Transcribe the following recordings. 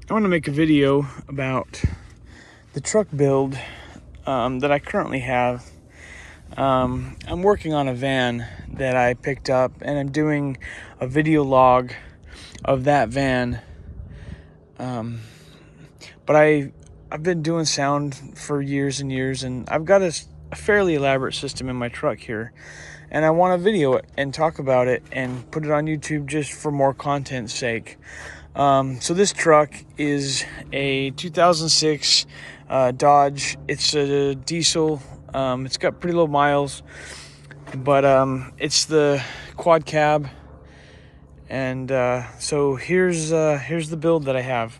I want to make a video about the truck build that I currently have. I'm working on a van that I picked up, and I'm doing a video log of that van. But I've been doing sound for years and years, and I've got a fairly elaborate system in my truck here, and I want to video it and talk about it and put it on YouTube just for more content's sake. So this truck is a 2006 Dodge. It's a diesel. It's got pretty low miles, but it's the quad cab. And so here's the build that I have.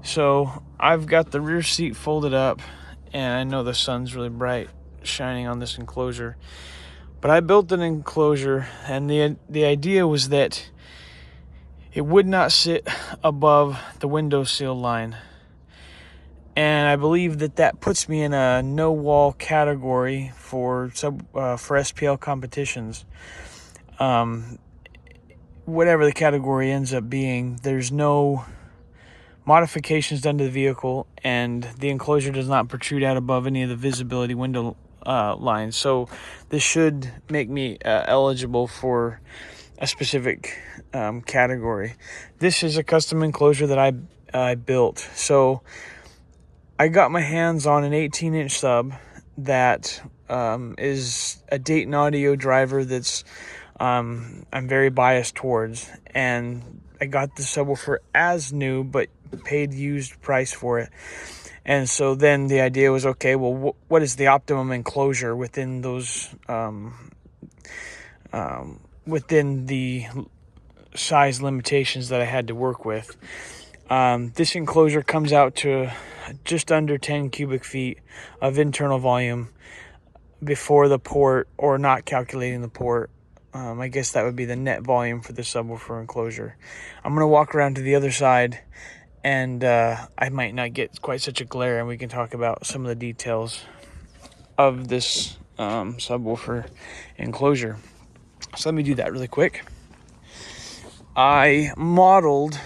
So I've got the rear seat folded up, and I know the sun's really bright shining on this enclosure, but I built an enclosure, and the idea was that it would not sit above the windowsill line. And I believe that puts me in a no wall category for SPL competitions. Whatever the category ends up being, there's no modifications done to the vehicle, and the enclosure does not protrude out above any of the visibility window lines. So this should make me eligible for a specific category. This is a custom enclosure that I built. So I got my hands on an 18-inch sub that is a Dayton Audio driver that's I'm very biased towards, and I got the subwoofer as new but paid used price for it. And so then the idea was, okay, well, what is the optimum enclosure within those within the size limitations that I had to work with. This enclosure comes out to just under 10 cubic feet of internal volume before the port, or not calculating the port. I guess that would be the net volume for the subwoofer enclosure. I'm going to walk around to the other side, and I might not get quite such a glare, and we can talk about some of the details of this subwoofer enclosure. So let me do that really quick. I modeled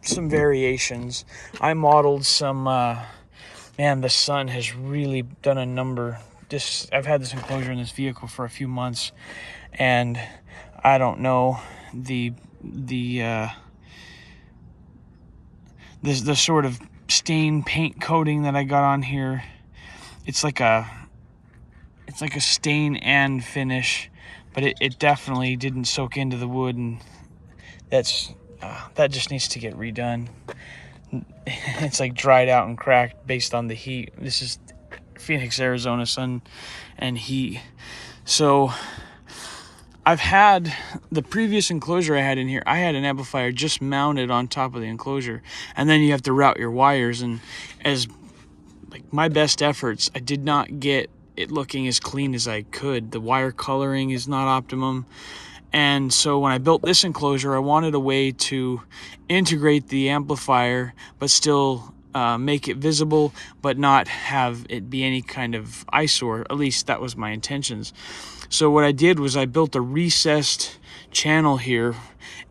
some variations. I modeled some, man, the sun has really done a number. I've had this enclosure in this vehicle for a few months, and I don't know, the sort of stain paint coating that I got on here, it's like a stain and finish, but it definitely didn't soak into the wood, and that just needs to get redone. It's like dried out and cracked based on the heat. This is Phoenix, Arizona, sun and heat. So I've had the previous enclosure I had in here, I had an amplifier just mounted on top of the enclosure, and then you have to route your wires, and as like my best efforts, I did not get it looking as clean as I could. The wire coloring is not optimum. And so when I built this enclosure, I wanted a way to integrate the amplifier but still make it visible, but not have it be any kind of eyesore. At least that was my intentions. So what I did was I built a recessed channel here,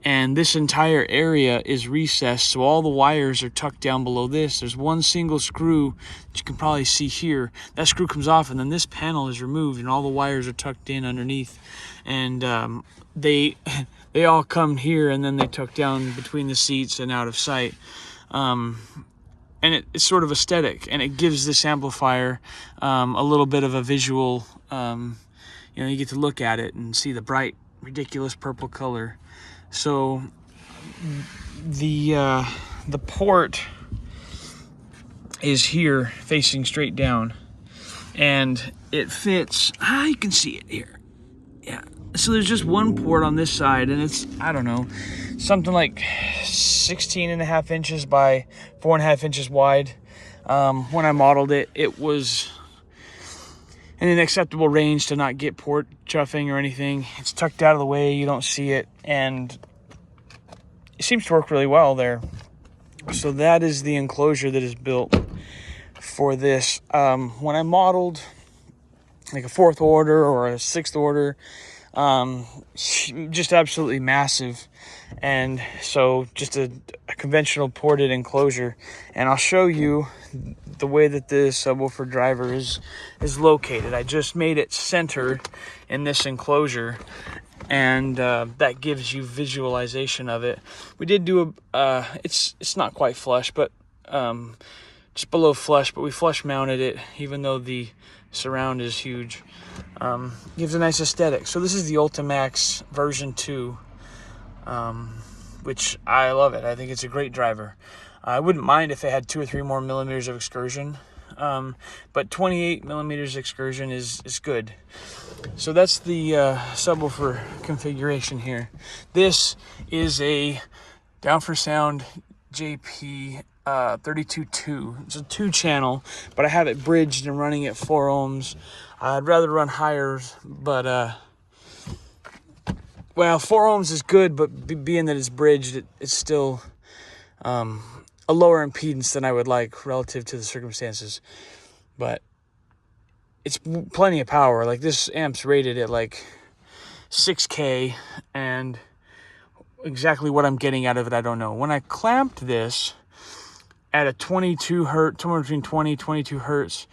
and this entire area is recessed, so all the wires are tucked down below this. There's one single screw that you can probably see here. That screw comes off, and then this panel is removed, and all the wires are tucked in underneath. And they all come here, and then they tuck down between the seats and out of sight. And it's sort of aesthetic, and it gives this amplifier a little bit of a visual. You get to look at it and see the bright, ridiculous purple color. So the port is here facing straight down, and it fits. You can see it here. Yeah. So there's just one port on this side, and it's, I don't know, something like 16.5 inches by 4.5 inches wide. When I modeled it, it was in an acceptable range to not get port chuffing or anything. It's tucked out of the way, you don't see it, and it seems to work really well there. So that is the enclosure that is built for this. When I modeled like a 4th order or a 6th order, just absolutely massive. And so just a conventional ported enclosure, and I'll show you the way that the subwoofer driver is located. I just made it centered in this enclosure, and that gives you visualization of it. We did do it's not quite flush, but just below flush, but we flush mounted it, even though the surround is huge. Gives a nice aesthetic. So this is the Ultimax version 2, which I love it. I think it's a great driver. I wouldn't mind if it had 2 or 3 more millimeters of excursion, but 28 millimeters excursion is good. So that's the subwoofer configuration here. This is a Down4 Sound JP 32.2. It's a 2-channel, but I have it bridged and running at 4 ohms. I'd rather run higher, but well, 4 ohms is good, but being that it's bridged, it's still a lower impedance than I would like relative to the circumstances. But it's plenty of power. Like, this amp's rated at like 6K, and exactly what I'm getting out of it, I don't know. When I clamped this at a 22 hertz, somewhere between 20 22 hertz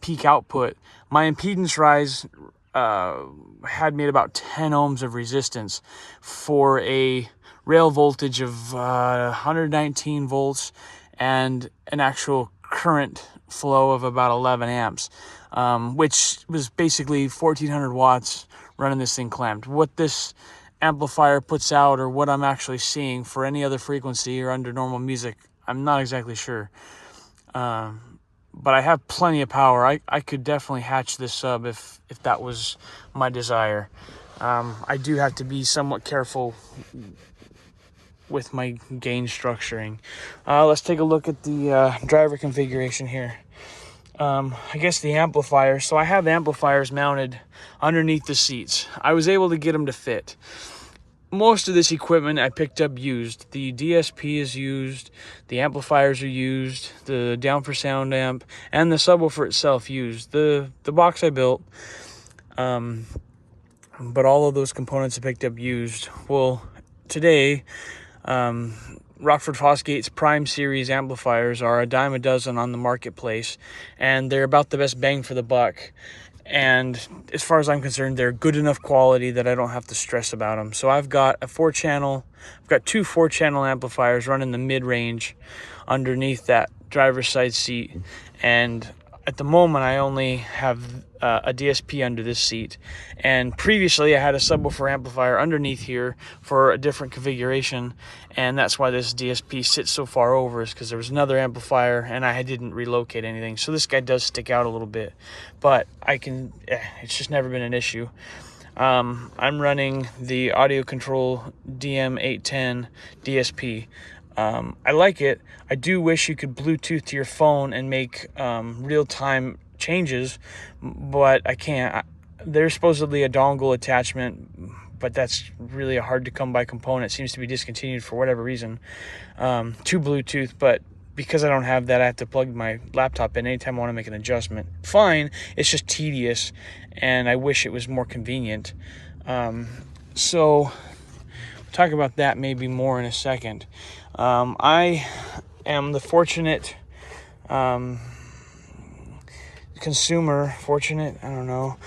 peak output, my impedance rise had me at about 10 ohms of resistance for a rail voltage of 119 volts and an actual current flow of about 11 amps, which was basically 1400 watts running this thing clamped. What this amplifier puts out, or what I'm actually seeing for any other frequency or under normal music, I'm not exactly sure. But I have plenty of power. I could definitely hatch this sub if that was my desire. I do have to be somewhat careful with my gain structuring. Let's take a look at the driver configuration here. I guess the amplifier. So I have amplifiers mounted underneath the seats. I was able to get them to fit. Most of this equipment I picked up used. The DSP is used, the amplifiers are used, the Down4 Sound amp, and the subwoofer itself used. The box I built, but all of those components I picked up used. Well, today, Rockford Fosgate's Prime Series amplifiers are a dime a dozen on the marketplace, and they're about the best bang for the buck. And as far as I'm concerned, they're good enough quality that I don't have to stress about them. So I've got a 4-channel, I've got 2 4-channel amplifiers running the mid-range underneath that driver's side seat. And at the moment, I only have a DSP under this seat. And previously, I had a subwoofer amplifier underneath here for a different configuration. And that's why this DSP sits so far over, is because there was another amplifier and I didn't relocate anything. So this guy does stick out a little bit, but it's just never been an issue. I'm running the Audio Control DM810 DSP. I like it. I do wish you could Bluetooth to your phone and make real-time changes, but I can't. There's supposedly a dongle attachment, but that's really a hard-to-come-by component. It seems to be discontinued for whatever reason to Bluetooth, but because I don't have that, I have to plug my laptop in anytime I want to make an adjustment. Fine, it's just tedious, and I wish it was more convenient. So we'll talk about that maybe more in a second. I am the fortunate consumer. Fortunate? I don't know.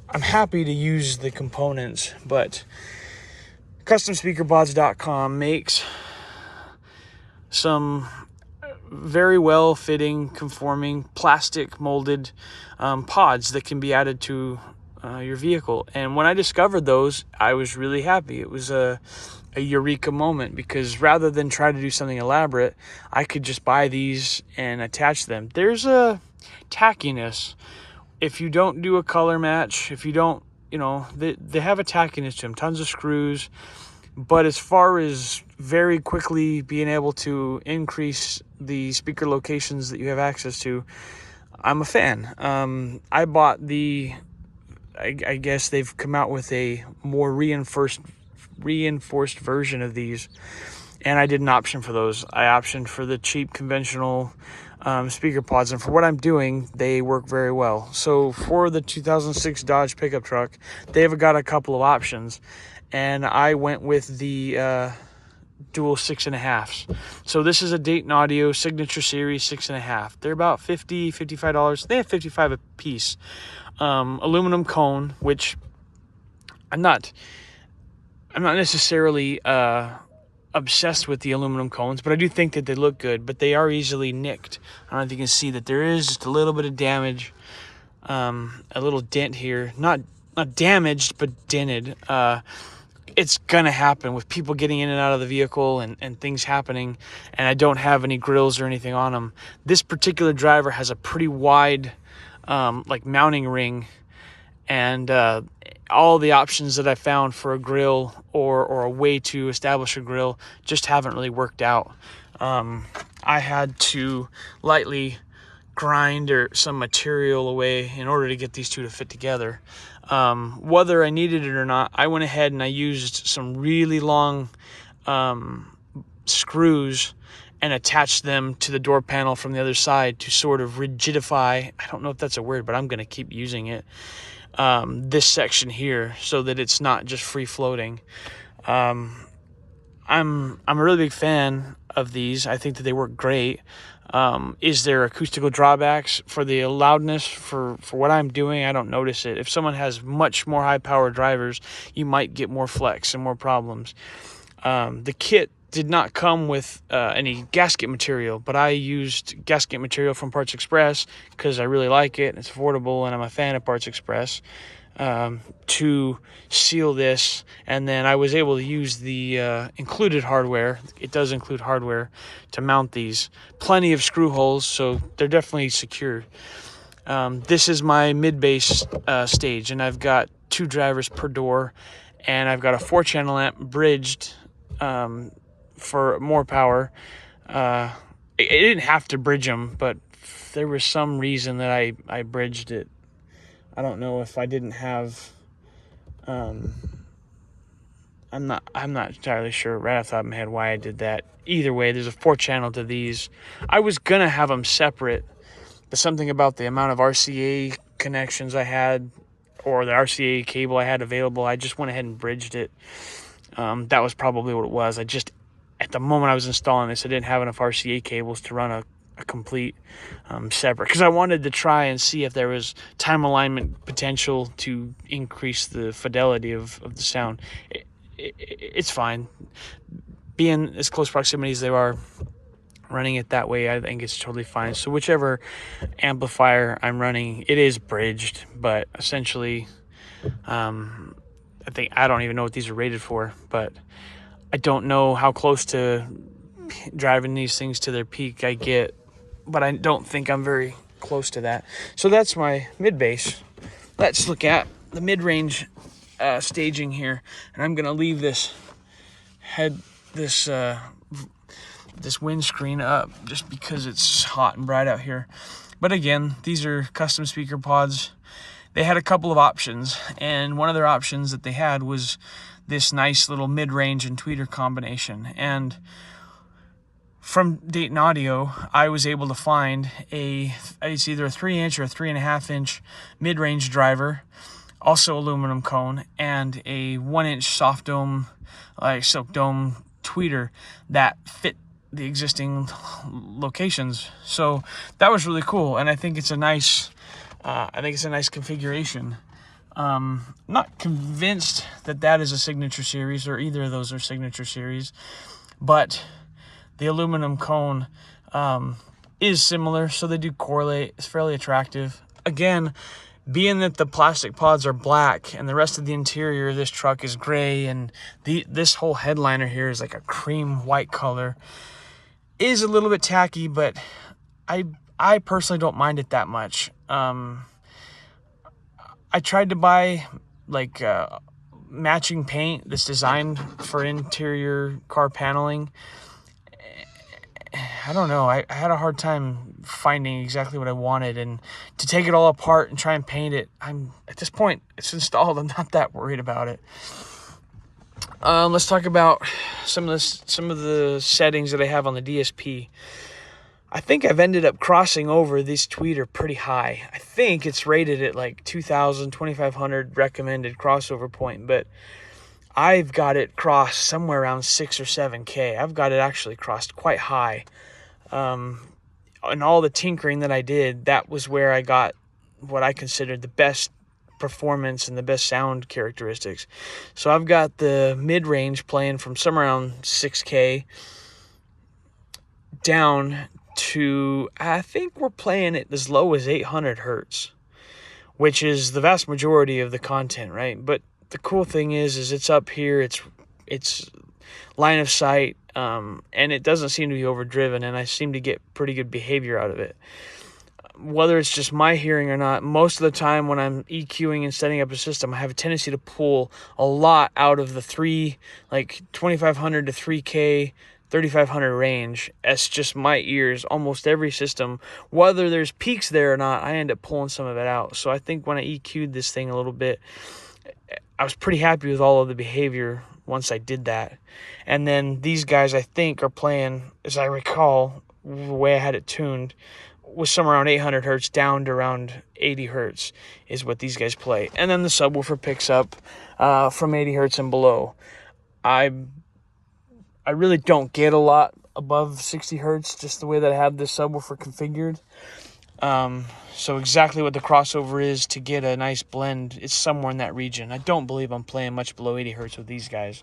I'm happy to use the components, but CustomSpeakerPods.com makes some very well fitting, conforming, plastic molded pods that can be added to your vehicle. And when I discovered those, I was really happy. It was a eureka moment, because rather than try to do something elaborate, I could just buy these and attach them. There's a tackiness if you don't do a color match, if you don't, they have a tackiness to them, tons of screws. But as far as very quickly being able to increase the speaker locations that you have access to, I'm a fan. I bought I guess they've come out with a more reinforced version of these, and I did an option for those. I optioned for the cheap conventional speaker pods, and for what I'm doing, they work very well. So for the 2006 Dodge pickup truck, they've got a couple of options, and I went with the dual 6.5s. So this is a Dayton Audio Signature Series 6.5. They're about $55. They have $55 a piece. Aluminum cone, which I'm not necessarily obsessed with the aluminum cones, but I do think that they look good, but they are easily nicked. I don't know if you can see that there is just a little bit of damage, a little dent here. Not damaged, but dented. It's gonna happen with people getting in and out of the vehicle and things happening, and I don't have any grills or anything on them. This particular driver has a pretty wide like mounting ring, and all the options that I found for a grill or a way to establish a grill just haven't really worked out. I had to lightly grind some material away in order to get these two to fit together. Whether I needed it or not, I went ahead and I used some really long screws and attached them to the door panel from the other side to sort of rigidify, I don't know if that's a word, but I'm going to keep using it, this section here so that it's not just free floating. I'm a really big fan of these. I think that they work great. Is there acoustical drawbacks for the loudness for what I'm doing? I don't notice it. If someone has much more high power drivers, you might get more flex and more problems. The kit did not come with any gasket material, but I used gasket material from Parts Express because I really like it and it's affordable and I'm a fan of Parts Express, to seal this. And then I was able to use the included hardware. It does include hardware to mount these. Plenty of screw holes, so they're definitely secured. This is my mid-bass stage, and I've got 2 drivers per door, and I've got a 4-channel amp bridged for more power. It didn't have to bridge them, but there was some reason that I bridged it. I don't know if I didn't have, I'm not entirely sure right off the top of my head why I did that. Either way, there's a 4-channel to these. I was gonna have them separate, but something about the amount of RCA connections I had, or the RCA cable I had available, I just went ahead and bridged it. That was probably what it was. At the moment I was installing this, I didn't have enough RCA cables to run a complete separate, because I wanted to try and see if there was time alignment potential to increase the fidelity of the sound. It's fine. Being as close proximity as they are, running it that way, I think it's totally fine. So whichever amplifier I'm running, it is bridged, but essentially I don't even know what these are rated for, but I don't know how close to driving these things to their peak I get, but I don't think I'm very close to that. So that's my mid-bass. Let's look at the mid-range staging here, and I'm gonna leave this windscreen up just because it's hot and bright out here. But again, these are custom speaker pods. They had a couple of options, and one of their options that they had was this nice little mid-range and tweeter combination. And from Dayton Audio, I was able to find it's either a 3-inch or a 3.5-inch mid-range driver, also aluminum cone, and a 1-inch soft dome, like silk dome tweeter that fit the existing locations. So that was really cool, and I think it's a nice configuration. Not convinced that is a Signature Series, or either of those are Signature Series, but the aluminum cone is similar, so they do correlate. It's fairly attractive. Again, being that the plastic pods are black and the rest of the interior of this truck is gray, and this whole headliner here is like a cream white color, is a little bit tacky, but I personally don't mind it that much. I tried to buy like matching paint that's designed for interior car paneling. I don't know. I had a hard time finding exactly what I wanted, and to take it all apart and try and paint it, at this point, it's installed. I'm not that worried about it. Let's talk about some of the settings that I have on the DSP. I think I've ended up crossing over this tweeter pretty high. I think it's rated at like 2,000, 2,500 recommended crossover point, but I've got it crossed somewhere around 6 or 7K. I've got it actually crossed quite high. And all the tinkering that I did, that was where I got what I considered the best performance and the best sound characteristics. So I've got the mid-range playing from somewhere around 6K down to, I think we're playing it as low as 800 hertz, which is the vast majority of the content, right? But the cool thing is it's up here, it's line of sight, and it doesn't seem to be overdriven, and I seem to get pretty good behavior out of it. Whether it's just my hearing or not, most of the time when I'm EQing and setting up a system, I have a tendency to pull a lot out of the 2500 to 3K, 3500 range. That's just my ears. Almost every system, whether there's peaks there or not, I end up pulling some of it out. So I think when I EQ'd this thing a little bit, I was pretty happy with all of the behavior once I did that. And then these guys, I think, are playing, as I recall, the way I had it tuned, was somewhere around 800 hertz down to around 80 hertz is what these guys play. And then the subwoofer picks up from 80 hertz and below. I really don't get a lot above 60 hertz, just the way that I have this subwoofer configured. So exactly what the crossover is to get a nice blend, it's somewhere in that region. I don't believe I'm playing much below 80 hertz with these guys.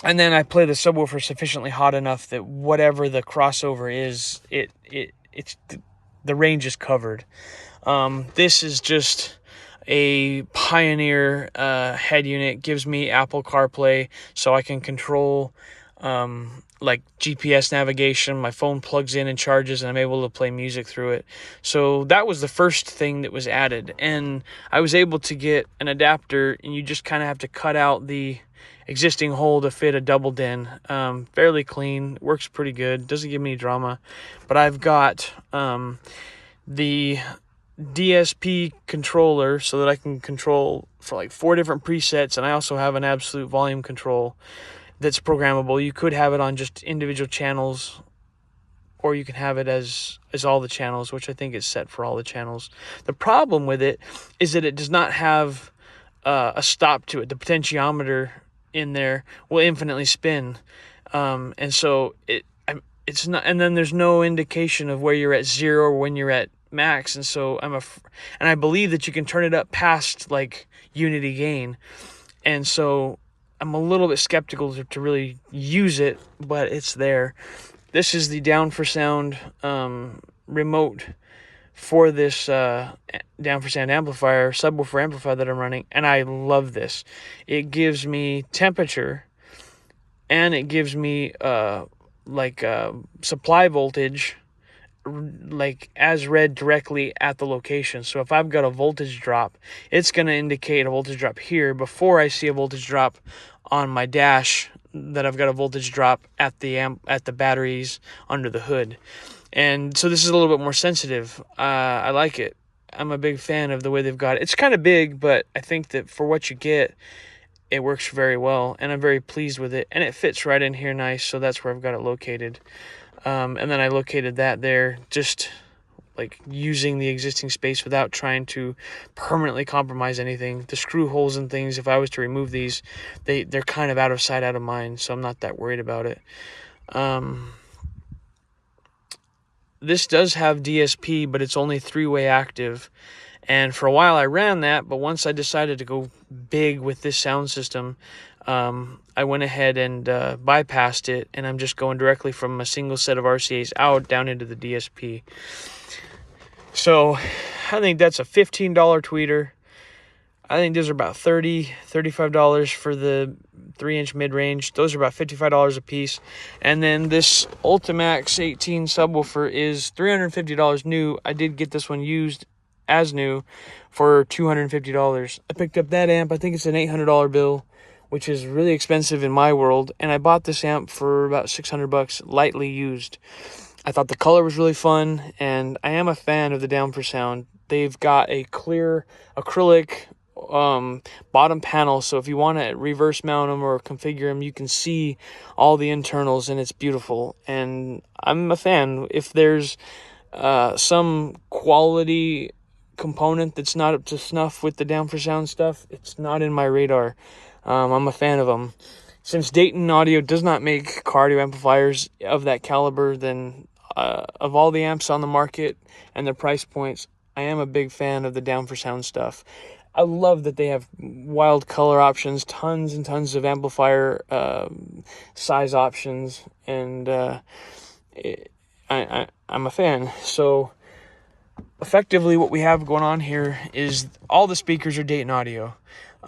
And then I play the subwoofer sufficiently hot enough that whatever the crossover is, it's the range is covered. This is just a Pioneer head unit. Gives me Apple CarPlay, so I can control like GPS navigation. My phone plugs in and charges, and I'm able to play music through it. So that was the first thing that was added, and I was able to get an adapter, and you just kind of have to cut out the existing hole to fit a double DIN. Fairly clean, works pretty good, doesn't give me any drama. But I've got the DSP controller so that I can control for like 4 different presets, and I also have an absolute volume control that's programmable. You could have it on just individual channels, or you can have it as all the channels, which I think is set for all the channels. The problem with it is that it does not have a stop to it. The potentiometer in there will infinitely spin, and so it's not. And then there's no indication of where you're at zero or when you're at max. And so and I believe that you can turn it up past like unity gain, and so I'm a little bit skeptical to really use it, but it's there. This is the Down for Sound remote for this Down for Sound amplifier, subwoofer amplifier that I'm running, and I love this. It gives me temperature, and it gives me supply voltage, like as read directly at the location. So if I've got a voltage drop, it's going to indicate a voltage drop here before I see a voltage drop on my dash, that I've got a voltage drop at the batteries under the hood. And so this is a little bit more sensitive. I like it. I'm a big fan of the way they've got it. It's kind of big, but I think that for what you get, it works very well, and I'm very pleased with it. And it fits right in here nice, so that's where I've got it located. And then I located that there, just like using the existing space without trying to permanently compromise anything. The screw holes and things, if I was to remove these, they're kind of out of sight, out of mind, so I'm not that worried about it. This does have DSP, but it's only 3-way active. And for a while I ran that, but once I decided to go big with this sound system, I went ahead and bypassed it, and I'm just going directly from a single set of RCAs out down into the DSP. So I think that's a $15 tweeter. I think those are about $35 for the 3-inch mid-range. Those are about $55 a piece. And then this Ultimax 18 subwoofer is $350 new. I did get this one used as new for $250. I picked up that amp. I think it's an $800 bill, which is really expensive in my world. And I bought this amp for about $600, lightly used. I thought the color was really fun, and I am a fan of the Down for Sound. They've got a clear acrylic bottom panel, so if you want to reverse mount them or configure them, you can see all the internals, and it's beautiful. And I'm a fan. If there's some quality component that's not up to snuff with the Down for Sound stuff, it's not in my radar. I'm a fan of them. Since Dayton Audio does not make car audio amplifiers of that caliber, then of all the amps on the market and their price points, I am a big fan of the Down for Sound stuff. I love that they have wild color options, tons and tons of amplifier size options, and I'm a fan. So effectively what we have going on here is all the speakers are Dayton Audio.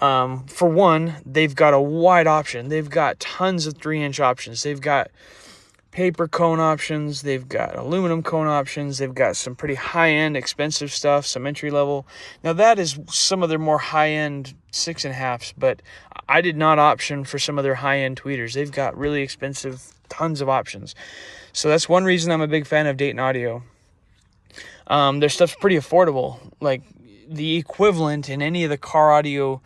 For one, they've got a wide option. They've got tons of 3-inch options. They've got paper cone options. They've got aluminum cone options. They've got some pretty high-end, expensive stuff, some entry-level. Now, that is some of their more high-end 6.5s, but I did not option for some of their high-end tweeters. They've got really expensive, tons of options. So that's one reason I'm a big fan of Dayton Audio. Their stuff's pretty affordable. Like, the equivalent in any of the car audio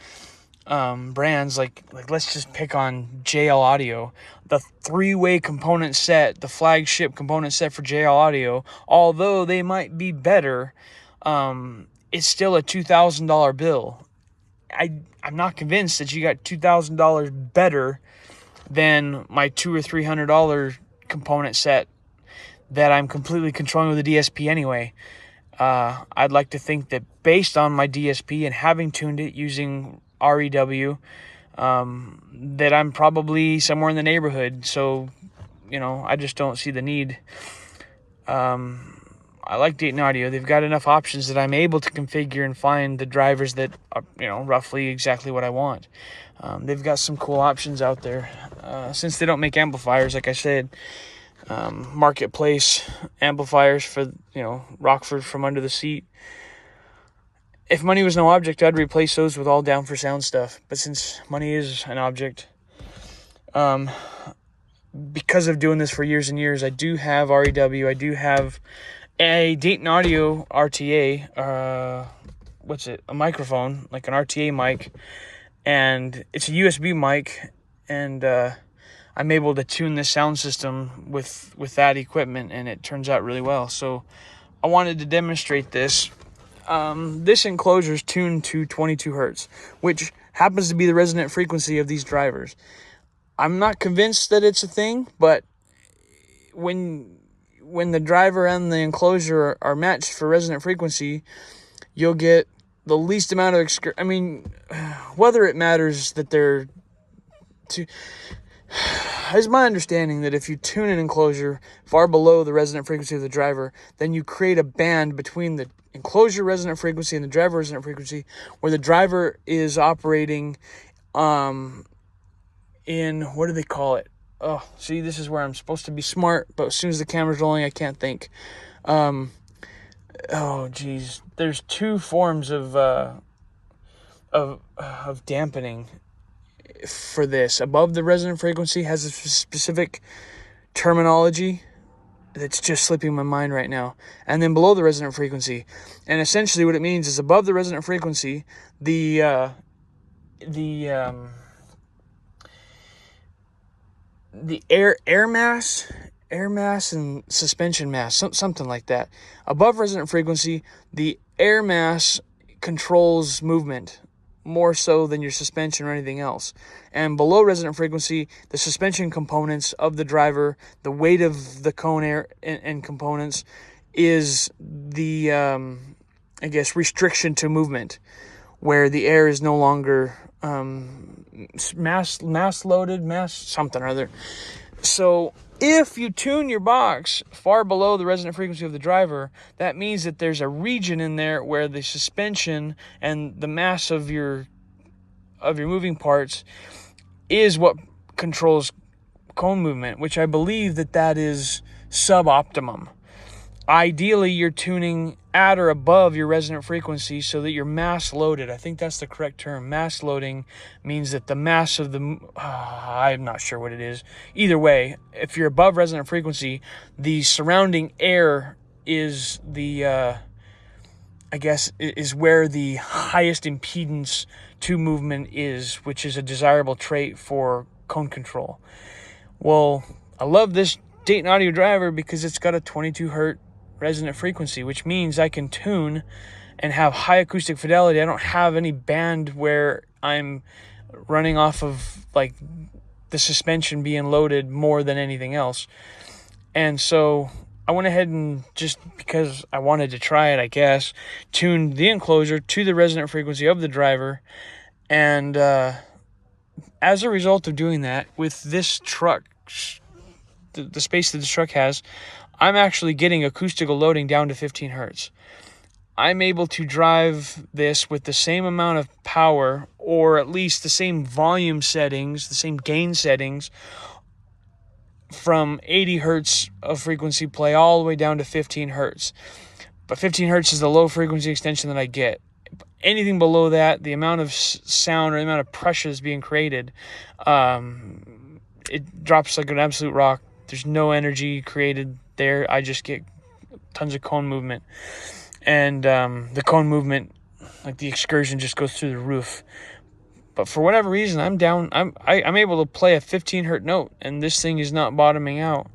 brands, like let's just pick on JL Audio, the 3-way component set, the flagship component set for JL Audio, although they might be better, it's still a $2,000 bill. I'm not convinced that you got $2,000 better than my $200 or $300 component set that I'm completely controlling with a DSP anyway. I'd like to think that based on my DSP and having tuned it using REW, that I'm probably somewhere in the neighborhood. So, I just don't see the need. I like Dayton Audio. They've got enough options that I'm able to configure and find the drivers that are, roughly exactly what I want. They've got some cool options out there. Since they don't make amplifiers, like I said, marketplace amplifiers for Rockford from under the seat. If money was no object, I'd replace those with all Down for Sound stuff. But since money is an object, because of doing this for years and years, I do have REW. I do have a Dayton Audio RTA. A microphone, like an RTA mic, and it's a USB mic, and I'm able to tune this sound system with that equipment, and it turns out really well. So I wanted to demonstrate this. This enclosure is tuned to 22 hertz, which happens to be the resonant frequency of these drivers. I'm not convinced that it's a thing, but when the driver and the enclosure are matched for resonant frequency, you'll get the least amount of whether it matters that they're it's my understanding that if you tune an enclosure far below the resonant frequency of the driver, then you create a band between the enclosure resonant frequency and the driver resonant frequency, where the driver is operating in, what do they call it? Oh, see, this is where I'm supposed to be smart, but as soon as the camera's rolling, I can't think. There's two forms of dampening for this. Above the resonant frequency has a specific terminology that's just slipping my mind right now. And then below the resonant frequency. And essentially what it means is above the resonant frequency, the air mass and suspension mass, something like that. Above resonant frequency, the air mass controls movement more so than your suspension or anything else. And below resonant frequency, the suspension components of the driver, the weight of the cone air and components, is the restriction to movement, where the air is no longer mass loaded, something or other. So if you tune your box far below the resonant frequency of the driver, that means that there's a region in there where the suspension and the mass of your moving parts is what controls cone movement, which I believe that is suboptimum. Ideally, you're tuning at or above your resonant frequency so that you're mass loaded. I think that's the correct term. Mass loading means that the mass of I'm not sure what it is. Either way, if you're above resonant frequency, the surrounding air is is where the highest impedance to movement is, which is a desirable trait for cone control. Well, I love this Dayton Audio driver because it's got a 22 hertz resonant frequency, which means I can tune and have high acoustic fidelity. I don't have any band where I'm running off of like the suspension being loaded more than anything else. And so I went ahead and, just because I wanted to try it, I guess, tuned the enclosure to the resonant frequency of the driver. And as a result of doing that, with this truck, the space that this truck has, I'm actually getting acoustical loading down to 15 hertz. I'm able to drive this with the same amount of power, or at least the same volume settings, the same gain settings, from 80 hertz of frequency play all the way down to 15 hertz. But 15 hertz is the low frequency extension that I get. Anything below that, the amount of sound or the amount of pressure that's being created, it drops like an absolute rock. There's no energy created there. I just get tons of cone movement. And the cone movement, like the excursion, just goes through the roof. But for whatever reason, I'm able to play a 15 hertz note, and this thing is not bottoming out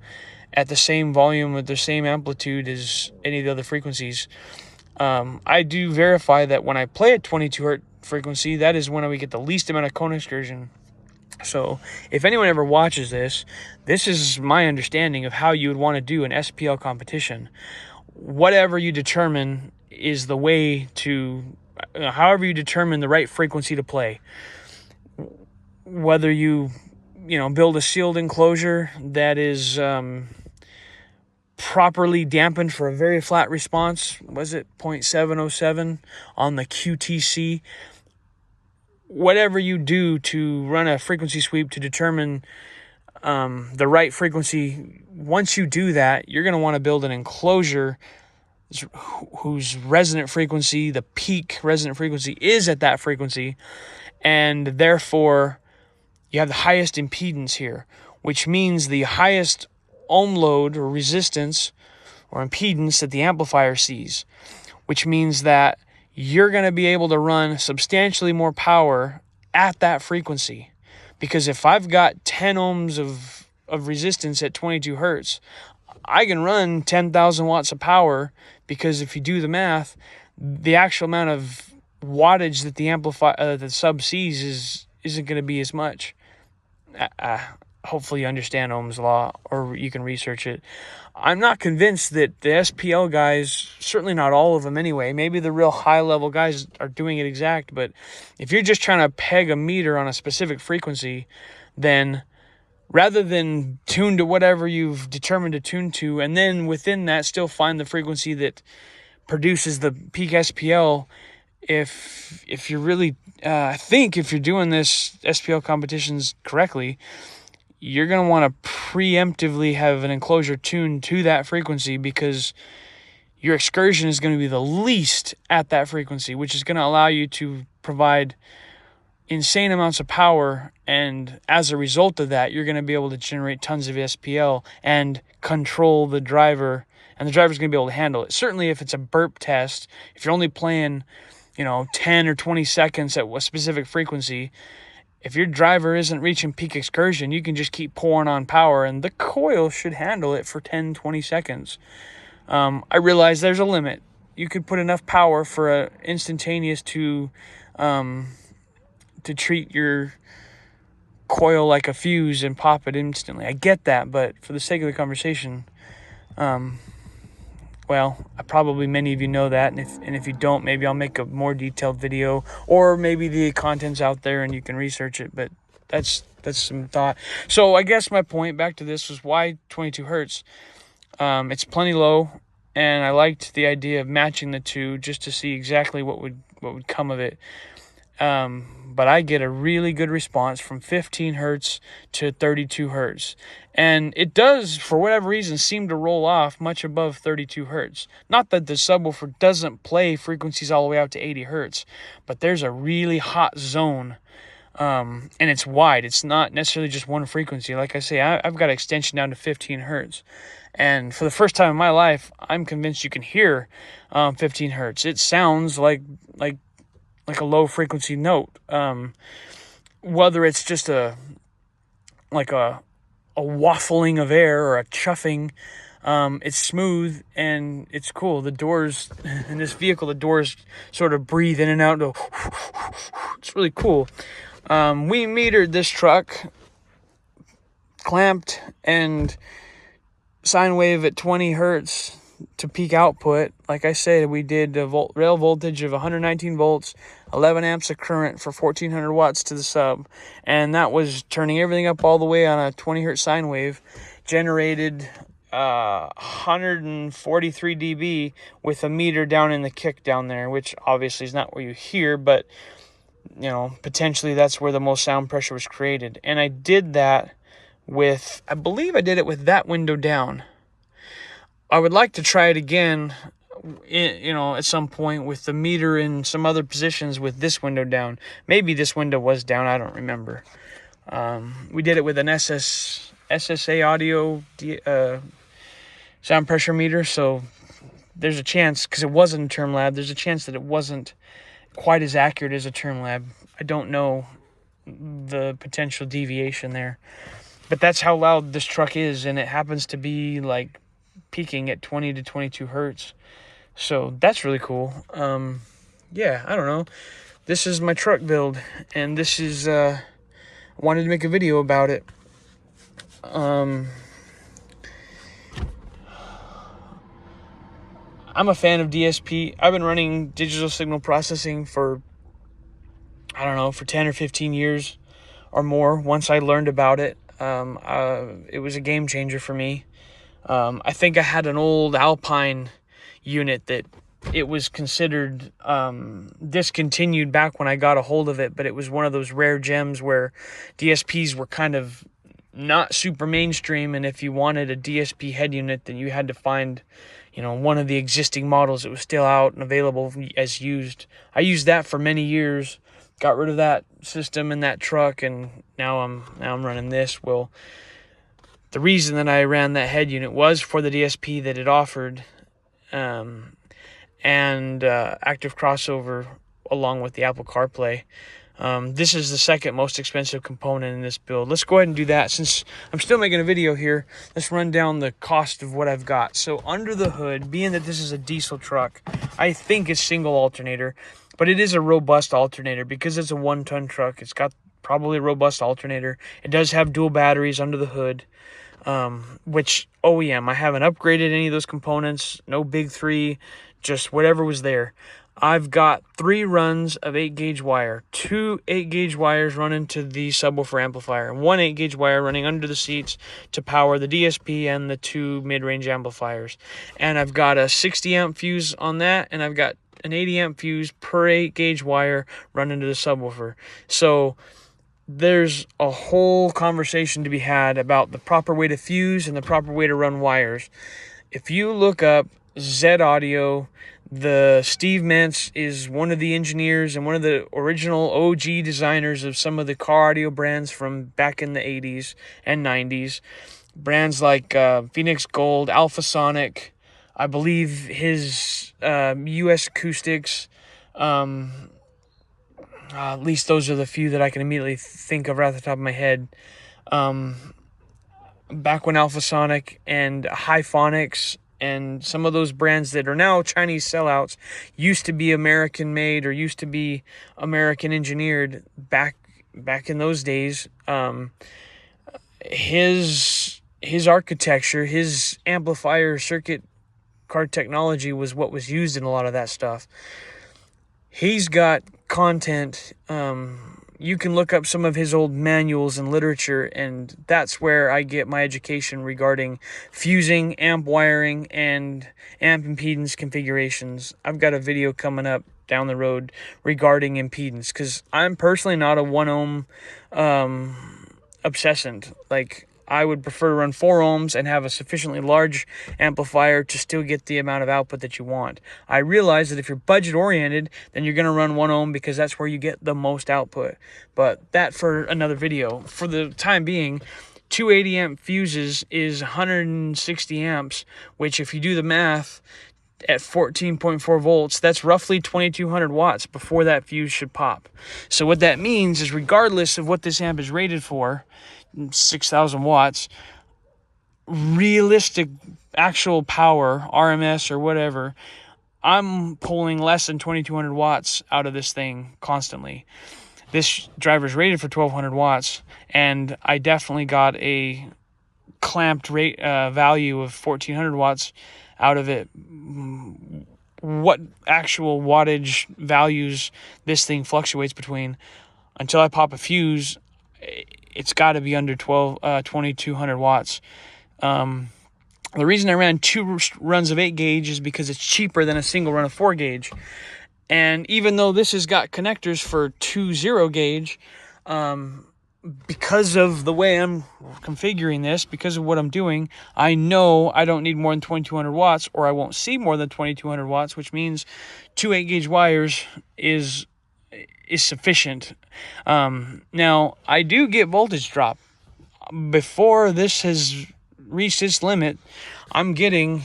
at the same volume with the same amplitude as any of the other frequencies. I do verify that when I play at 22 hertz frequency, that is when we get the least amount of cone excursion. So if anyone ever watches this, this is my understanding of how you would want to do an SPL competition. Whatever you determine is the way to, however you determine the right frequency to play. Whether you build a sealed enclosure that is properly dampened for a very flat response, was it 0.707 on the QTC? Whatever you do to run a frequency sweep to determine the right frequency, once you do that, you're going to want to build an enclosure whose resonant frequency, the peak resonant frequency, is at that frequency, and therefore you have the highest impedance here, which means the highest ohm load or resistance or impedance that the amplifier sees, which means that you're going to be able to run substantially more power at that frequency. Because if I've got 10 ohms of resistance at 22 hertz, I can run 10,000 watts of power, because if you do the math, the actual amount of wattage that the sub sees isn't going to be as much. Hopefully you understand Ohm's law, or you can research it. I'm not convinced that the SPL guys, certainly not all of them anyway, maybe the real high-level guys are doing it exact, but if you're just trying to peg a meter on a specific frequency, then rather than tune to whatever you've determined to tune to, and then within that still find the frequency that produces the peak SPL, if you're really, I think if you're doing this SPL competitions correctly, you're going to want to preemptively have an enclosure tuned to that frequency, because your excursion is going to be the least at that frequency, which is going to allow you to provide insane amounts of power, and as a result of that, you're going to be able to generate tons of SPL and control the driver, and the driver's going to be able to handle it. Certainly if it's a burp test, if you're only playing 10 or 20 seconds at a specific frequency, if your driver isn't reaching peak excursion, you can just keep pouring on power, and the coil should handle it for 10, 20 seconds. I realize there's a limit. You could put enough power for a instantaneous to treat your coil like a fuse and pop it instantly. I get that, but for the sake of the conversation, well, probably many of you know that, and if you don't, maybe I'll make a more detailed video, or maybe the content's out there and you can research it, but that's some thought. So I guess my point back to this was, why 22 hertz? It's plenty low, and I liked the idea of matching the two just to see exactly what would come of it. But I get a really good response from 15 hertz to 32 hertz. And it does, for whatever reason, seem to roll off much above 32 hertz. Not that the subwoofer doesn't play frequencies all the way out to 80 hertz, but there's a really hot zone, and it's wide. It's not necessarily just one frequency. Like I say, I've got extension down to 15 hertz. And for the first time in my life, I'm convinced you can hear 15 hertz. It sounds like a low frequency note, whether it's just a waffling of air or a chuffing. It's smooth and it's cool. The doors in this vehicle, the doors sort of breathe in and out. It's really cool. We metered this truck, clamped and sine wave at 20 hertz to peak output. Like I said, we did a rail voltage of 119 volts, 11 amps of current for 1400 watts to the sub, and that was turning everything up all the way on a 20 hertz sine wave. Generated 143 dB with a meter down in the kick down there, which obviously is not where you hear, but you know, potentially that's where the most sound pressure was created. And I did that with, I believe I did it with that window down. I would like to try it again, you know, at some point with the meter in some other positions with this window down. Maybe this window was down, I don't remember. We did it with an SSA audio sound pressure meter, so there's a chance, because it wasn't a term lab, there's a chance that it wasn't quite as accurate as a term lab. I don't know the potential deviation there, but that's how loud this truck is, and it happens to be like peaking at 20 to 22 hertz. So that's really cool. Yeah, I don't know. This is my truck build, and this is I wanted to make a video about it. I'm a fan of DSP. I've been running digital signal processing for, I don't know, for 10 or 15 years or more. Once I learned about it, it was a game changer for me. I think I had an old Alpine unit that it was considered discontinued back when I got a hold of it, but it was one of those rare gems where DSPs were kind of not super mainstream, and if you wanted a DSP head unit, then you had to find, you know, one of the existing models that was still out and available as used. I used that for many years, got rid of that system in that truck, and now I'm running this. Well, the reason that I ran that head unit was for the DSP that it offered, and active crossover along with the Apple CarPlay. This is the second most expensive component in this build. Let's go ahead and do that. Since I'm still making a video here, let's run down the cost of what I've got. So under the hood, being that this is a diesel truck, I think it's single alternator, but it is a robust alternator because it's a 1-ton truck. It's got probably a robust alternator. It does have dual batteries under the hood, which OEM. I haven't upgraded any of those components. No big three, just whatever was there. I've got 3 runs of 8-gauge wire, 2 8-gauge wires running to the subwoofer amplifier, and 1 8-gauge wire running under the seats to power the DSP and the 2 mid-range amplifiers. And I've got a 60 amp fuse on that, and I've got an 80 amp fuse per 8-gauge wire running to the subwoofer. So there's a whole conversation to be had about the proper way to fuse and the proper way to run wires. If you look up Z Audio, Steve Mentz is one of the engineers and one of the original OG designers of some of the car audio brands from back in the 80s and 90s. Brands like Phoenix Gold, Alphasonic, I believe his US Acoustics, at least those are the few that I can immediately think of right off the top of my head. Back when Alphasonic and Hyphonics and some of those brands that are now Chinese sellouts used to be American made or used to be American engineered back in those days. His architecture, his amplifier circuit card technology was what was used in a lot of that stuff. He's got content. You can look up some of his old manuals and literature, and that's where I get my education regarding fusing, amp wiring, and amp impedance configurations. I've got a video coming up down the road regarding impedance, because I'm personally not a 1 ohm obsessant. Like, I would prefer to run 4 ohms and have a sufficiently large amplifier to still get the amount of output that you want. I realize that if you're budget oriented, then you're going to run 1 ohm because that's where you get the most output. But that for another video. For the time being, 280 amp fuses is 160 amps, which if you do the math, at 14.4 volts, that's roughly 2200 watts before that fuse should pop. So what that means is, regardless of what this amp is rated for, 6,000 watts, realistic actual power, RMS or whatever, I'm pulling less than 2200 watts out of this thing constantly. this driver's rated for 1200 watts, and I definitely got a clamped rate value of 1400 watts out of it. What actual wattage values this thing fluctuates between, until I pop a fuse, it's got to be under 2200 watts. The reason I ran 2 runs of 8 gauge is because it's cheaper than a single run of 4 gauge. And even though this has got connectors for 2 0 gauge, because of the way I'm configuring this, because of what I'm doing, I know I don't need more than 2200 watts, or I won't see more than 2200 watts, which means 2 8 gauge wires is sufficient. Now, I do get voltage drop. Before this has reached its limit, I'm getting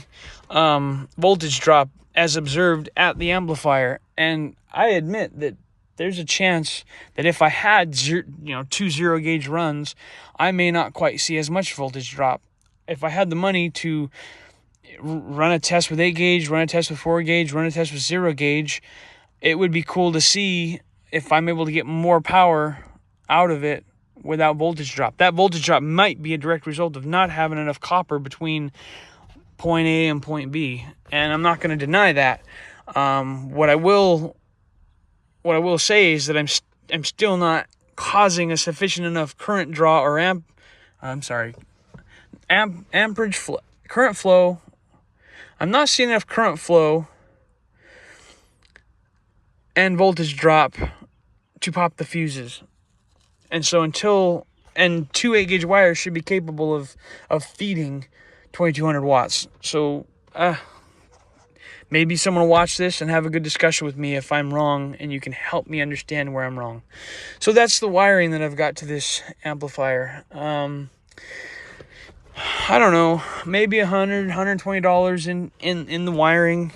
voltage drop as observed at the amplifier, and I admit that there's a chance that if I had 2 0 gauge runs, I may not quite see as much voltage drop. If I had the money to run a test with 8 gauge, run a test with 4 gauge, run a test with 0 gauge, it would be cool to see if I'm able to get more power out of it without voltage drop. That voltage drop might be a direct result of not having enough copper between point A and point B, and I'm not going to deny that. What I will say is that I'm still not causing a sufficient enough current draw or current flow. I'm not seeing enough current flow and voltage drop to pop the fuses. And so 2 8 gauge wires should be capable of feeding 2200 watts. So maybe someone will watch this and have a good discussion with me if I'm wrong, and you can help me understand where I'm wrong. So that's the wiring that I've got to this amplifier. I don't know, maybe $120 in the wiring.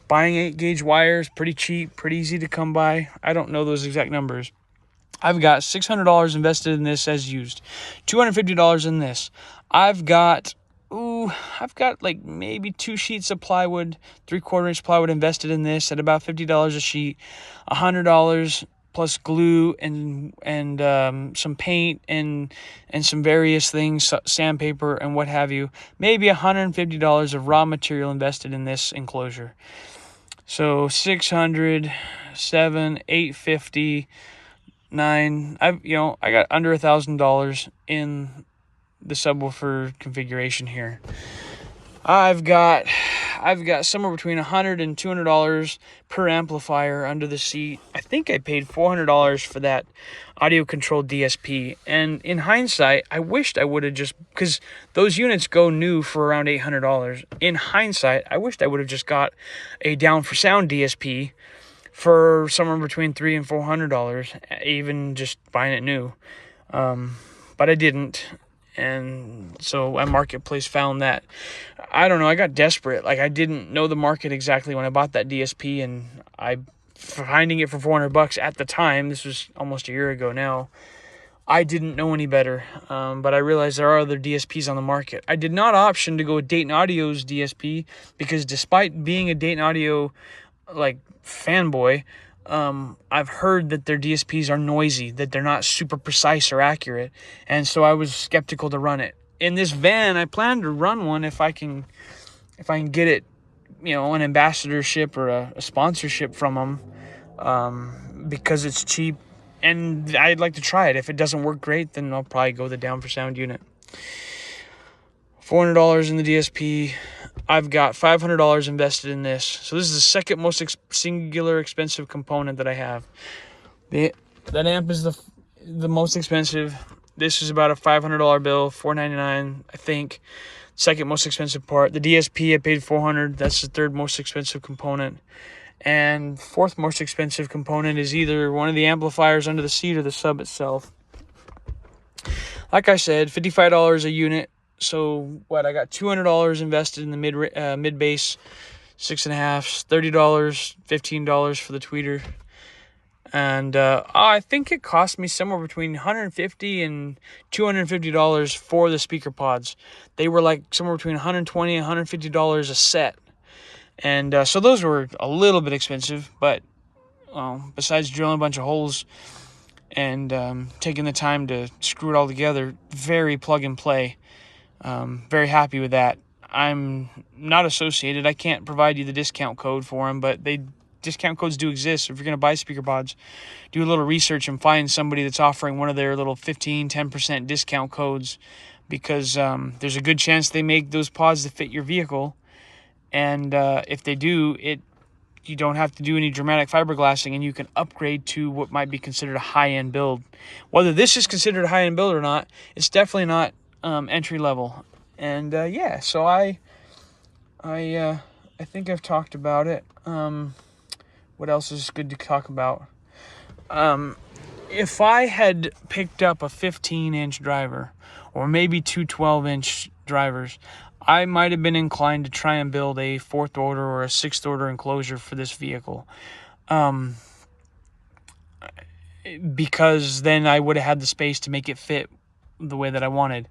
Buying 8 gauge wires, pretty cheap, pretty easy to come by. I don't know those exact numbers. I've got $600 invested in this as used, $250 in this. I've got like maybe 2 sheets of plywood, 3/4 inch plywood invested in this at about $50 a sheet, $100 plus glue and some paint and some various things, sandpaper and what have you. Maybe $150 of raw material invested in this enclosure. So 600, 7, 850, 9. I got under $1,000 in the subwoofer configuration here. I've got somewhere between $100 and $200 per amplifier under the seat. I think I paid $400 for that audio controlled DSP. And in hindsight, I wished I would have just, because those units go new for around $800. In hindsight, I wished I would have just got a Down for Sound DSP for somewhere between $300 and $400, even just buying it new. But I didn't. And so my marketplace found that. I don't know, I got desperate. Like, I didn't know the market exactly when I bought that DSP, and finding it for $400 at the time, this was almost a year ago now, I didn't know any better. But I realized there are other DSPs on the market. I did not option to go with Dayton Audio's DSP, because despite being a Dayton Audio fanboy, I've heard that their DSPs are noisy, that they're not super precise or accurate, and so I was skeptical to run it. In this van, I plan to run one if I can get it, an ambassadorship or a sponsorship from them, because it's cheap, and I'd like to try it. If it doesn't work great, then I'll probably go the Down for Sound unit. $400 in the DSP. I've got $500 invested in this. So this is the second most singular expensive component that I have. That amp is the most expensive. This is about a $500 bill, $499, I think. Second most expensive part. The DSP, I paid $400. That's the third most expensive component. And fourth most expensive component is either one of the amplifiers under the seat or the sub itself. Like I said, $55 a unit. So I got $200 invested in the mid bass 6.5s, $30, $15 for the tweeter, and I think it cost me somewhere between $150 and $250 for the speaker pods. They were like somewhere between $120 and $150 a set, and so those were a little bit expensive. But besides drilling a bunch of holes and taking the time to screw it all together. Very plug and play. Very happy with that. I'm not associated. I can't provide you the discount code for them, but discount codes do exist. So if you're going to buy speaker pods, do a little research and find somebody that's offering one of their little 10% discount codes, because there's a good chance they make those pods to fit your vehicle. And if they do, you don't have to do any dramatic fiberglassing, and you can upgrade to what might be considered a high-end build. Whether this is considered a high-end build or not, it's definitely not entry level. And yeah, so I think I've talked about it. What else is good to talk about? If I had picked up a 15-inch driver, or maybe two 12-inch drivers, I might have been inclined to try and build a 4th order or a 6th order enclosure for this vehicle. Because then I would have had the space to make it fit the way that I wanted.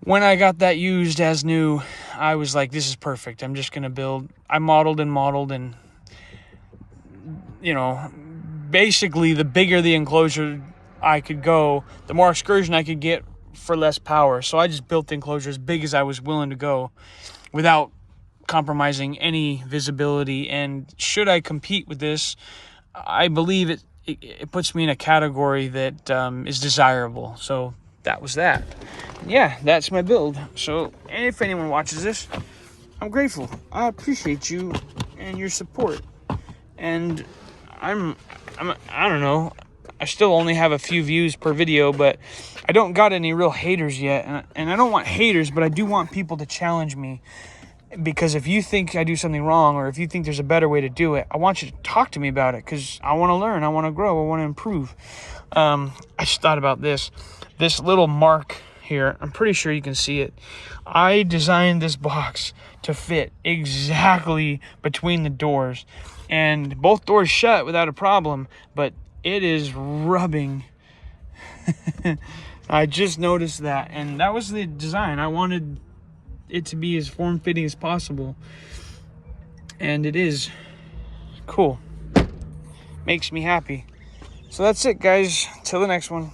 When I got that used as new, I was like, this is perfect. I'm just going to build. I modeled, and basically the bigger the enclosure I could go, the more excursion I could get for less power. So I just built the enclosure as big as I was willing to go without compromising any visibility. And should I compete with this, I believe it puts me in a category that is desirable. So that was that. Yeah, that's my build. So if anyone watches this, I'm grateful. I appreciate you and your support. And I don't know. I still only have a few views per video, but I don't got any real haters yet. And I don't want haters, but I do want people to challenge me. Because if you think I do something wrong, or if you think there's a better way to do it, I want you to talk to me about it, because I want to learn, I want to grow, I want to improve. I just thought about this little mark here. I'm pretty sure you can see it. I designed this box to fit exactly between the doors, and both doors shut without a problem, but it is rubbing. I just noticed that, and that was the design. I wanted it to be as form-fitting as possible, and it is. Cool. Makes me happy. So that's it, guys. Till the next one.